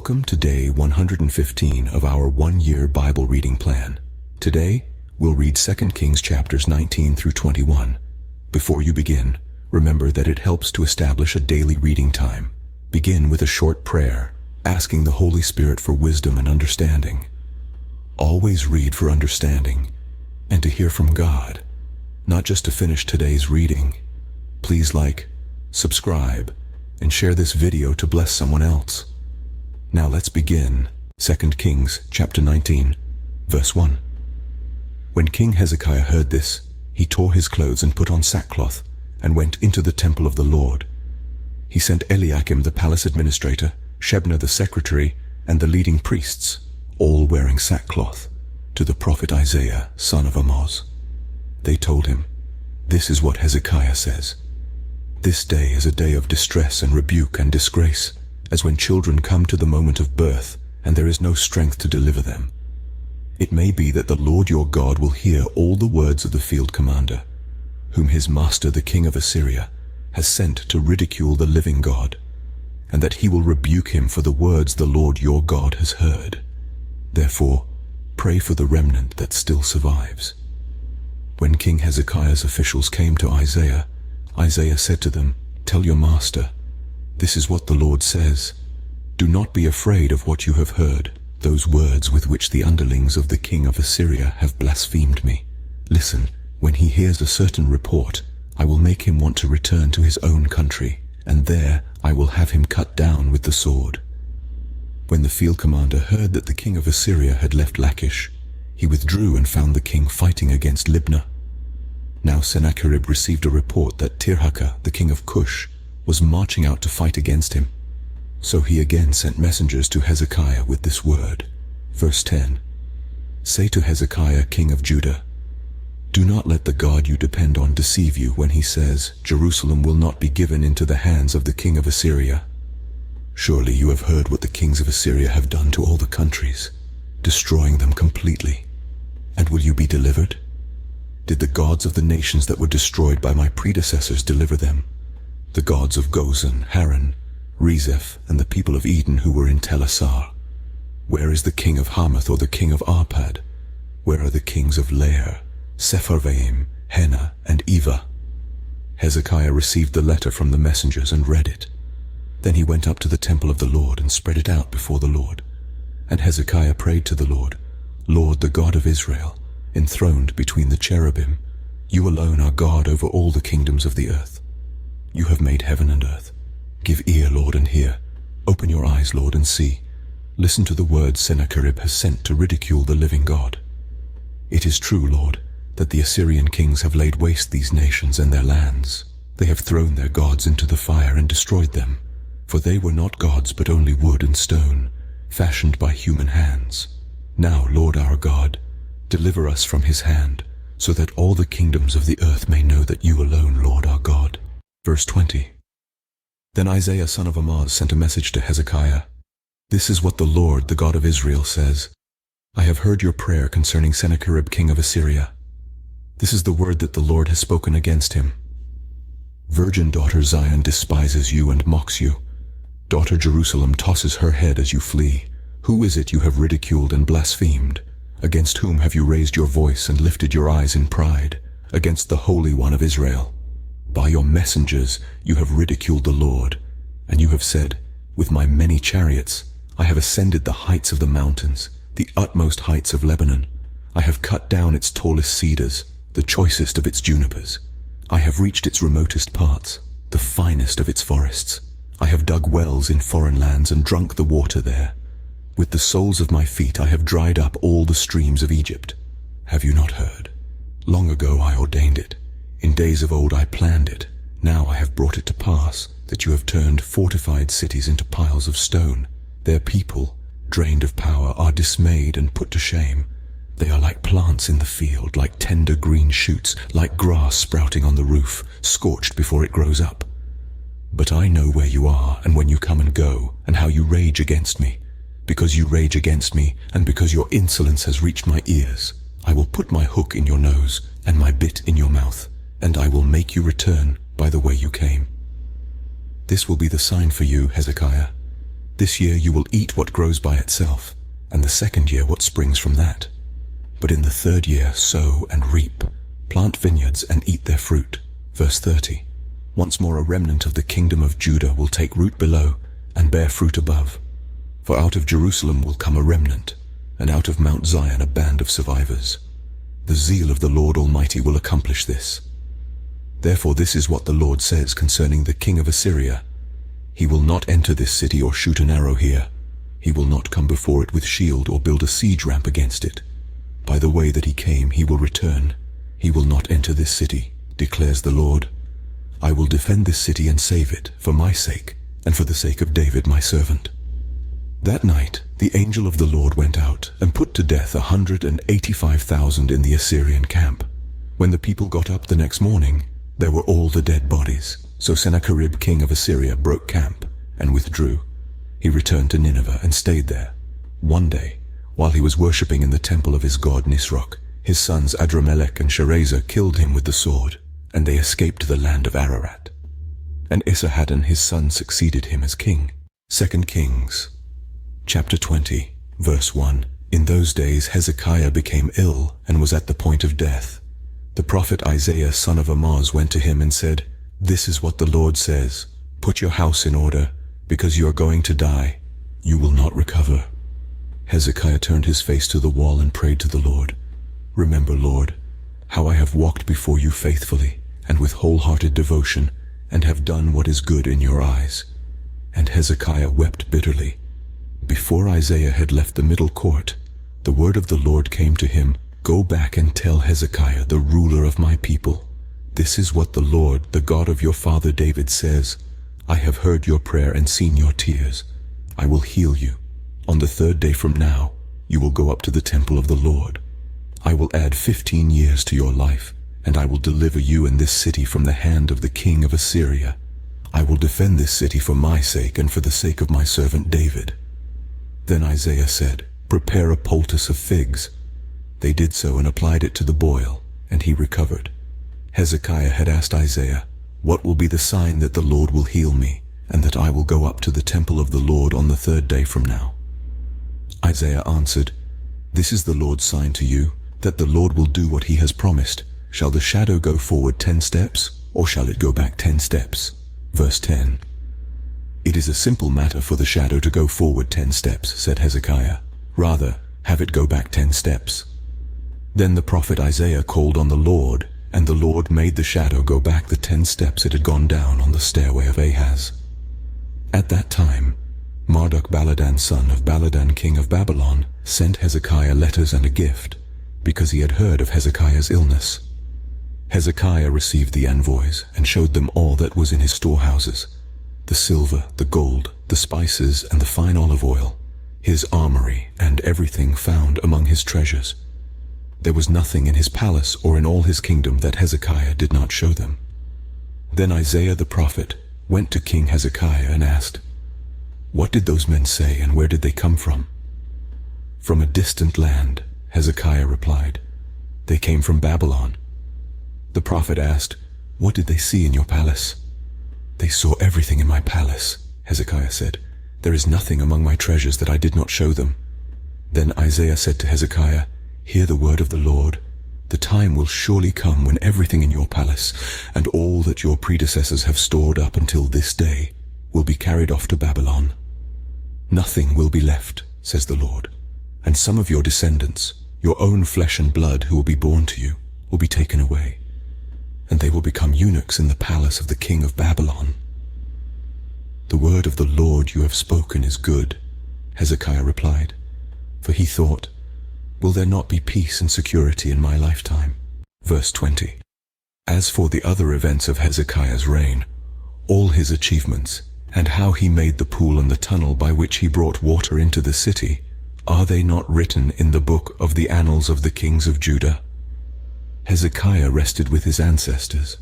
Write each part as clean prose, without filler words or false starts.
Welcome to day 115 of our one-year Bible reading plan. Today, we'll read 2 Kings chapters 19 through 21. Before you begin, remember that it helps to establish a daily reading time. Begin with a short prayer, asking the Holy Spirit for wisdom and understanding. Always read for understanding and to hear from God, not just to finish today's reading. Please like, subscribe, and share this video to bless someone else. Now let's begin. 2 Kings chapter 19, verse 1. When King Hezekiah heard this, he tore his clothes and put on sackcloth, and went into the temple of the Lord. He sent Eliakim the palace administrator, Shebna the secretary, and the leading priests, all wearing sackcloth, to the prophet Isaiah, son of Amoz. They told him, "This is what Hezekiah says. This day is a day of distress and rebuke and disgrace, as when children come to the moment of birth, and there is no strength to deliver them. It may be that the Lord your God will hear all the words of the field commander, whom his master the king of Assyria has sent to ridicule the living God, and that he will rebuke him for the words the Lord your God has heard. Therefore, pray for the remnant that still survives." When King Hezekiah's officials came to Isaiah, Isaiah said to them, "Tell your master, this is what the Lord says. Do not be afraid of what you have heard, those words with which the underlings of the king of Assyria have blasphemed me. Listen, when he hears a certain report, I will make him want to return to his own country, and there I will have him cut down with the sword." When the field commander heard that the king of Assyria had left Lachish, he withdrew and found the king fighting against Libnah. Now Sennacherib received a report that Tirhakah, the king of Cush, was marching out to fight against him. So he again sent messengers to Hezekiah with this word. Verse 10. "Say to Hezekiah, king of Judah, do not let the God you depend on deceive you when he says, Jerusalem will not be given into the hands of the king of Assyria. Surely you have heard what the kings of Assyria have done to all the countries, destroying them completely. And will you be delivered? Did the gods of the nations that were destroyed by my predecessors deliver them? The gods of Gozan, Haran, Rezeph, and the people of Eden who were in Telassar? Where is the king of Hamath or the king of Arpad? Where are the kings of Lair, Sepharvaim, Hena, and Eva?" Hezekiah received the letter from the messengers and read it. Then he went up to the temple of the Lord and spread it out before the Lord. And Hezekiah prayed to the Lord, "Lord, the God of Israel, enthroned between the cherubim, you alone are God over all the kingdoms of the earth. You have made heaven and earth. Give ear, Lord, and hear. Open your eyes, Lord, and see. Listen to the words Sennacherib has sent to ridicule the living God. It is true, Lord, that the Assyrian kings have laid waste these nations and their lands. They have thrown their gods into the fire and destroyed them, for they were not gods but only wood and stone, fashioned by human hands. Now, Lord our God, deliver us from his hand, so that all the kingdoms of the earth may know that you alone, Lord our God." Verse 20. Then Isaiah son of Amoz sent a message to Hezekiah. "This is what the Lord, the God of Israel, says. I have heard your prayer concerning Sennacherib king of Assyria. This is the word that the Lord has spoken against him. Virgin daughter Zion despises you and mocks you. Daughter Jerusalem tosses her head as you flee. Who is it you have ridiculed and blasphemed? Against whom have you raised your voice and lifted your eyes in pride? Against the Holy One of Israel. By your messengers you have ridiculed the Lord, and you have said, with my many chariots, I have ascended the heights of the mountains, the utmost heights of Lebanon. I have cut down its tallest cedars, the choicest of its junipers. I have reached its remotest parts, the finest of its forests. I have dug wells in foreign lands and drunk the water there. With the soles of my feet I have dried up all the streams of Egypt. Have you not heard? Long ago I ordained it. In days of old I planned it. Now I have brought it to pass, that you have turned fortified cities into piles of stone. Their people, drained of power, are dismayed and put to shame. They are like plants in the field, like tender green shoots, like grass sprouting on the roof, scorched before it grows up. But I know where you are, and when you come and go, and how you rage against me. Because you rage against me, and because your insolence has reached my ears, I will put my hook in your nose, and my bit in your mouth, and I will make you return by the way you came. This will be the sign for you, Hezekiah. This year you will eat what grows by itself, and the second year what springs from that. But in the third year sow and reap, plant vineyards and eat their fruit. Verse 30. Once more a remnant of the kingdom of Judah will take root below and bear fruit above. For out of Jerusalem will come a remnant, and out of Mount Zion a band of survivors. The zeal of the Lord Almighty will accomplish this. Therefore this is what the Lord says concerning the king of Assyria. He will not enter this city or shoot an arrow here. He will not come before it with shield or build a siege ramp against it. By the way that he came he will return. He will not enter this city, declares the Lord. I will defend this city and save it, for my sake, and for the sake of David my servant. That night the angel of the Lord went out and put to death 185,000 in the Assyrian camp. When the people got up the next morning, there were all the dead bodies. So Sennacherib king of Assyria broke camp and withdrew. He returned to Nineveh and stayed there. One day, while he was worshipping in the temple of his god Nisroch, his sons Adramelech and Sharezer killed him with the sword, and they escaped to the land of Ararat. And Esarhaddon his son succeeded him as king. 2 Kings chapter 20, verse 1. In those days Hezekiah became ill and was at the point of death. The prophet Isaiah son of Amoz went to him and said, This is what the Lord says, Put your house in order, because you are going to die. You will not recover. Hezekiah turned his face to the wall and prayed to the Lord. Remember, Lord, how I have walked before you faithfully and with wholehearted devotion, and have done what is good in your eyes. And Hezekiah wept bitterly. Before Isaiah had left the middle court, the word of the Lord came to him, Go back and tell Hezekiah, the ruler of my people, This is what the Lord, the God of your father David says, I have heard your prayer and seen your tears. I will heal you. On the third day from now, you will go up to the temple of the Lord. I will add 15 years to your life, and I will deliver you and this city from the hand of the king of Assyria. I will defend this city for my sake and for the sake of my servant David. Then Isaiah said, Prepare a poultice of figs. They did so and applied it to the boil, and he recovered. Hezekiah had asked Isaiah, What will be the sign that the Lord will heal me, and that I will go up to the temple of the Lord on the third day from now? Isaiah answered, This is the Lord's sign to you, that the Lord will do what he has promised. Shall the shadow go forward 10 steps, or shall it go back 10 steps? Verse 10. It is a simple matter for the shadow to go forward 10 steps, said Hezekiah. Rather, have it go back 10 steps. Then the prophet Isaiah called on the Lord, and the Lord made the shadow go back the 10 steps it had gone down on the stairway of Ahaz. At that time, Marduk-Baladan son of Baladan king of Babylon sent Hezekiah letters and a gift, because he had heard of Hezekiah's illness. Hezekiah received the envoys and showed them all that was in his storehouses, the silver, the gold, the spices, and the fine olive oil, his armory, and everything found among his treasures. There was nothing in his palace or in all his kingdom that Hezekiah did not show them. Then Isaiah the prophet went to King Hezekiah and asked, What did those men say, and where did they come from? From a distant land, Hezekiah replied. They came from Babylon. The prophet asked, What did they see in your palace? They saw everything in my palace, Hezekiah said. There is nothing among my treasures that I did not show them. Then Isaiah said to Hezekiah, Hear the word of the Lord. The time will surely come when everything in your palace, and all that your predecessors have stored up until this day, will be carried off to Babylon. Nothing will be left, says the Lord, and some of your descendants, your own flesh and blood who will be born to you, will be taken away, and they will become eunuchs in the palace of the king of Babylon. The word of the Lord you have spoken is good, Hezekiah replied, for he thought, Will there not be peace and security in my lifetime? Verse 20. As for the other events of Hezekiah's reign, all his achievements, and how he made the pool and the tunnel by which he brought water into the city, are they not written in the book of the annals of the kings of Judah? Hezekiah rested with his ancestors,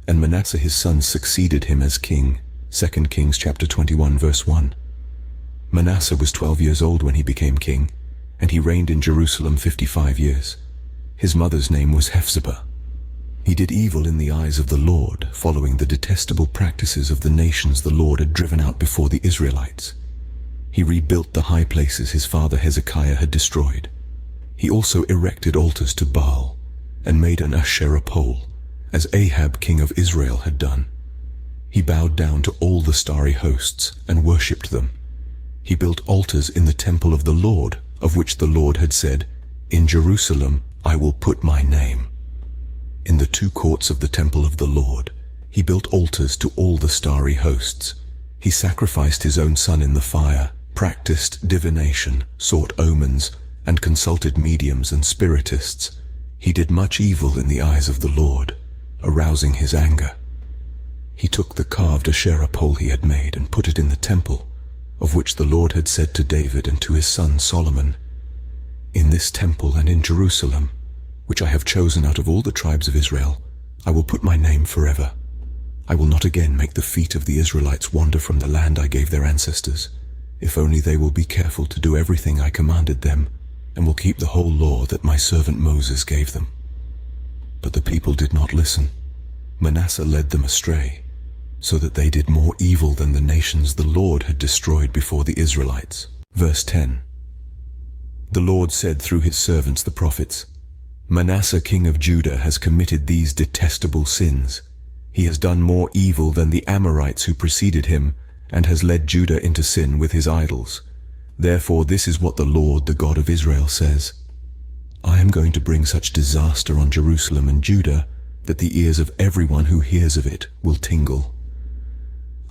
and Manasseh his son succeeded him as king. 2 Kings chapter 21 verse 1. Manasseh was 12 years old when he became king, and he reigned in Jerusalem 55 years. His mother's name was Hephzibah. He did evil in the eyes of the Lord, following the detestable practices of the nations the Lord had driven out before the Israelites. He rebuilt the high places his father Hezekiah had destroyed. He also erected altars to Baal and made an Asherah pole, as Ahab king of Israel had done. He bowed down to all the starry hosts and worshipped them. He built altars in the temple of the Lord, of which the Lord had said, "In Jerusalem I will put my name." In the two courts of the temple of the Lord, he built altars to all the starry hosts. He sacrificed his own son in the fire, practiced divination, sought omens, and consulted mediums and spiritists. He did much evil in the eyes of the Lord, arousing his anger. He took the carved Asherah pole he had made and put it in the temple, of which the Lord had said to David and to his son Solomon, "In this temple and in Jerusalem, which I have chosen out of all the tribes of Israel, I will put my name forever. I will not again make the feet of the Israelites wander from the land I gave their ancestors, if only they will be careful to do everything I commanded them, and will keep the whole law that my servant Moses gave them." But the people did not listen. Manasseh led them astray, so that they did more evil than the nations the Lord had destroyed before the Israelites. Verse 10. The Lord said through his servants the prophets, "Manasseh king of Judah has committed these detestable sins. He has done more evil than the Amorites who preceded him, and has led Judah into sin with his idols. Therefore this is what the Lord, the God of Israel, says. I am going to bring such disaster on Jerusalem and Judah that the ears of everyone who hears of it will tingle.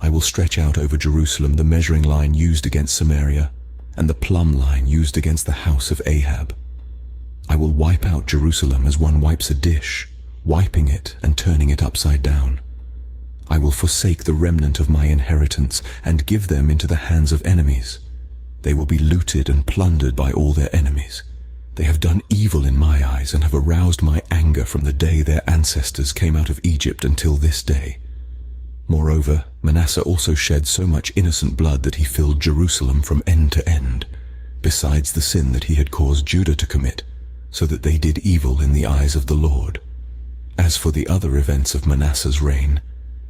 I will stretch out over Jerusalem the measuring line used against Samaria, and the plumb line used against the house of Ahab. I will wipe out Jerusalem as one wipes a dish, wiping it and turning it upside down. I will forsake the remnant of my inheritance and give them into the hands of enemies. They will be looted and plundered by all their enemies. They have done evil in my eyes and have aroused my anger from the day their ancestors came out of Egypt until this day. Moreover, Manasseh also shed so much innocent blood that he filled Jerusalem from end to end, besides the sin that he had caused Judah to commit, so that they did evil in the eyes of the Lord. As for the other events of Manasseh's reign,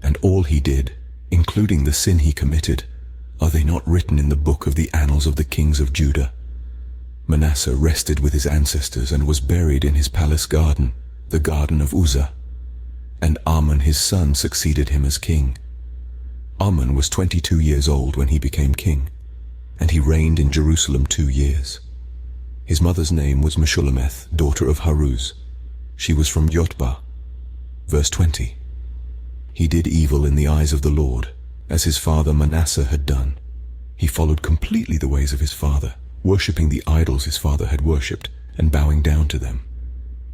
and all he did, including the sin he committed, are they not written in the book of the annals of the kings of Judah? Manasseh rested with his ancestors and was buried in his palace garden, the garden of Uzzah. And Amon his son succeeded him as king. Amon was 22 years old when he became king, and he reigned in Jerusalem 2 years. His mother's name was Meshullemeth, daughter of Haruz. She was from Yotbah. Verse 20. He did evil in the eyes of the Lord, as his father Manasseh had done. He followed completely the ways of his father, worshipping the idols his father had worshipped and bowing down to them.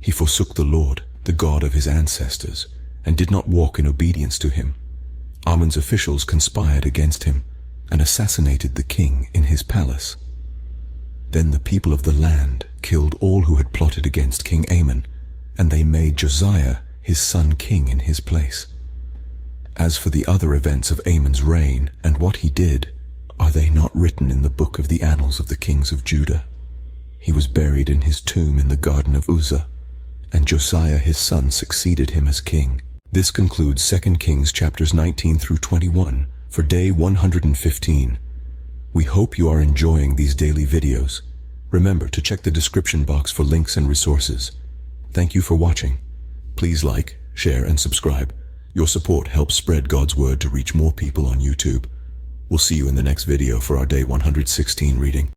He forsook the Lord, the God of his ancestors, and did not walk in obedience to him. Amon's officials conspired against him and assassinated the king in his palace. Then the people of the land killed all who had plotted against King Amon, and they made Josiah his son king in his place. As for the other events of Amon's reign and what he did, are they not written in the book of the annals of the kings of Judah? He was buried in his tomb in the garden of Uzzah, and Josiah his son succeeded him as king. This concludes 2 Kings chapters 19 through 21 for day 115. We hope you are enjoying these daily videos. Remember to check the description box for links and resources. Thank you for watching. Please like, share, and subscribe. Your support helps spread God's word to reach more people on YouTube. We'll see you in the next video for our day 116 reading.